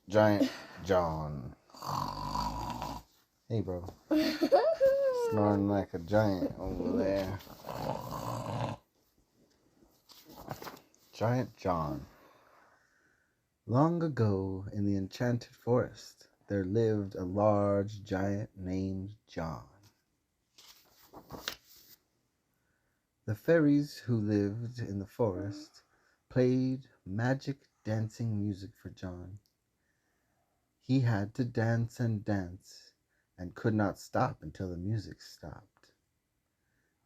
Giant John. Hey, bro. Snoring like a giant over there. Giant John. Long ago, in the enchanted forest, there lived a large giant named John. The fairies who lived in the forest played magic dancing music for John. He had to dance and could not stop until the music stopped.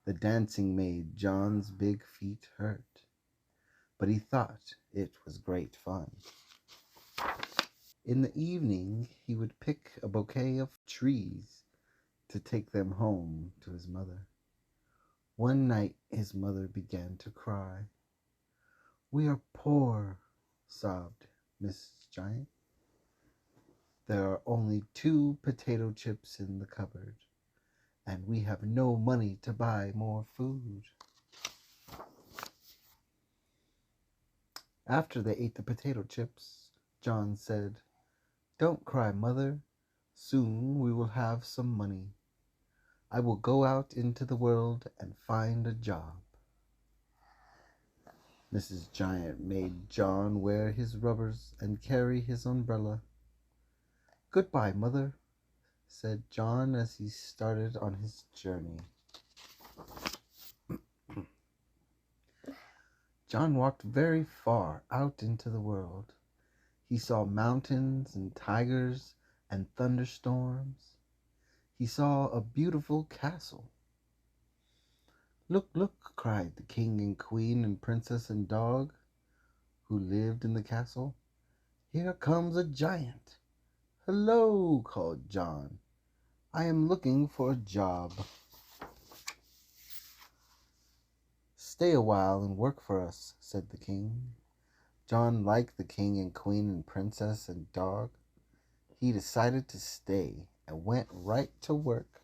The dancing made John's big feet hurt, but he thought it was great fun. In the evening, he would pick a bouquet of trees to take them home to his mother. One night, his mother began to cry. "We are poor," sobbed Mrs. Giant. "There are only 2 potato chips in the cupboard, and we have no money to buy more food." After they ate the potato chips, John said, "Don't cry, mother. Soon we will have some money. I will go out into the world and find a job." Mrs. Giant made John wear his rubbers and carry his umbrella. "Goodbye, mother," said John as he started on his journey. John walked very far out into the world. He saw mountains and tigers and thunderstorms. He saw a beautiful castle. "Look, look," cried the king and queen and princess and dog who lived in the castle. "Here comes a giant." "Hello," called John. "I am looking for a job." "Stay a while and work for us," said the king. John liked the king and queen and princess and dog. He decided to stay and went right to work.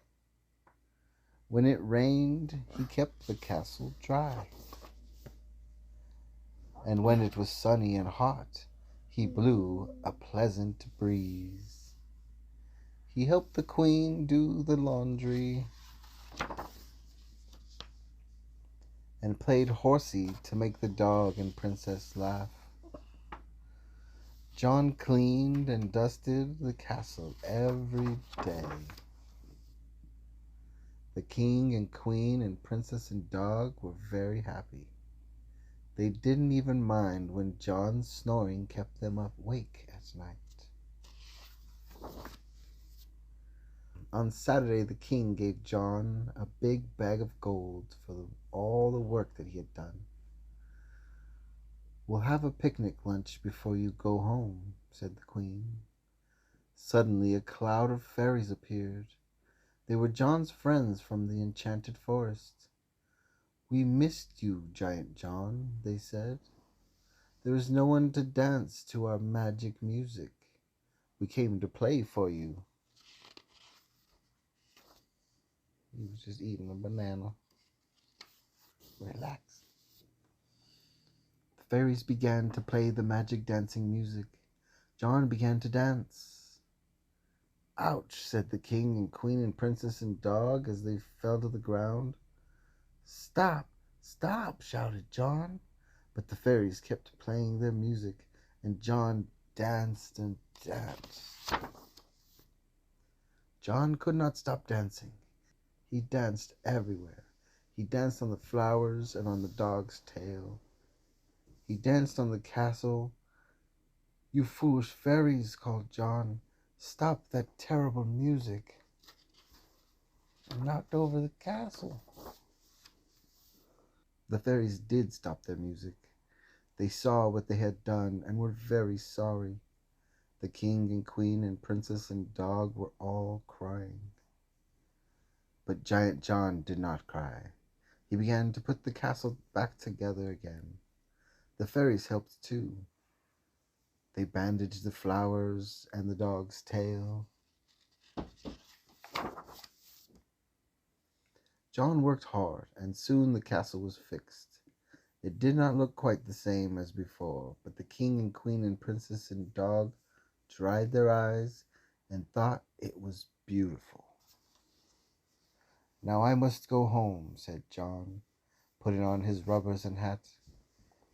When it rained, he kept the castle dry. And when it was sunny and hot, he blew a pleasant breeze. He helped the queen do the laundry and played horsey to make the dog and princess laugh. John cleaned and dusted the castle every day. The king and queen and princess and dog were very happy. They didn't even mind when John's snoring kept them awake at night. On Saturday, the king gave John a big bag of gold for all the work that he had done. "We'll have a picnic lunch before you go home," said the queen. Suddenly a cloud of fairies appeared. They were John's friends from the enchanted forest. "We missed you, Giant John," they said. "There is no one to dance to our magic music. We came to play for you." He was just eating a banana. Relax. The fairies began to play the magic dancing music. John began to dance. "Ouch," said the king and queen and princess and dog as they fell to the ground. "Stop, stop," shouted John. But the fairies kept playing their music, and John danced and danced. John could not stop dancing. He danced everywhere. He danced on the flowers and on the dog's tail. He danced on the castle. "You foolish fairies," called John. "Stop that terrible music." And knocked over the castle. The fairies did stop their music. They saw what they had done and were very sorry. The king and queen and princess and dog were all crying. But Giant John did not cry. He began to put the castle back together again. The fairies helped too. They bandaged the flowers and the dog's tail. John worked hard, and soon the castle was fixed. It did not look quite the same as before, but the king and queen and princess and dog dried their eyes and thought it was beautiful. "Now I must go home," said John, putting on his rubbers and hat.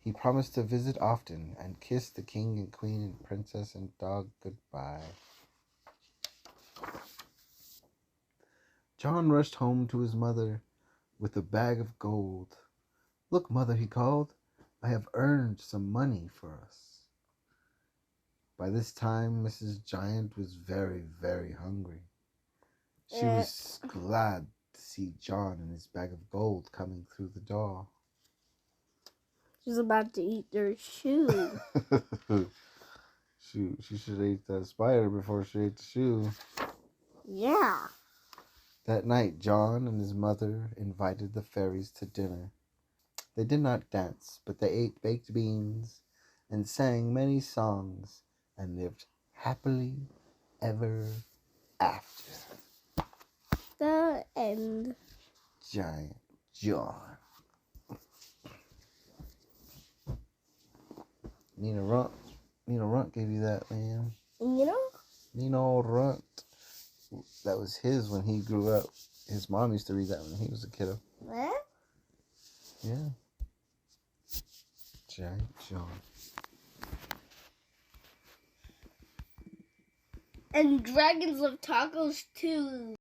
He promised to visit often and kiss the king and queen and princess and dog goodbye. John rushed home to his mother with a bag of gold. "Look, mother," he called, "I have earned some money for us." By this time, Mrs. Giant was very, very hungry. She was glad to see John and his bag of gold coming through the door. She's about to eat their shoe. Shoot, she should have ate that spider before she ate the shoe. Yeah. That night, John and his mother invited the fairies to dinner. They did not dance, but they ate baked beans and sang many songs and lived happily ever after. The end. Giant John. Nina Runt gave you that, man. Nino Runt. That was his when he grew up. His mom used to read that when he was a kiddo. What? Yeah. Giant John. And dragons love tacos too.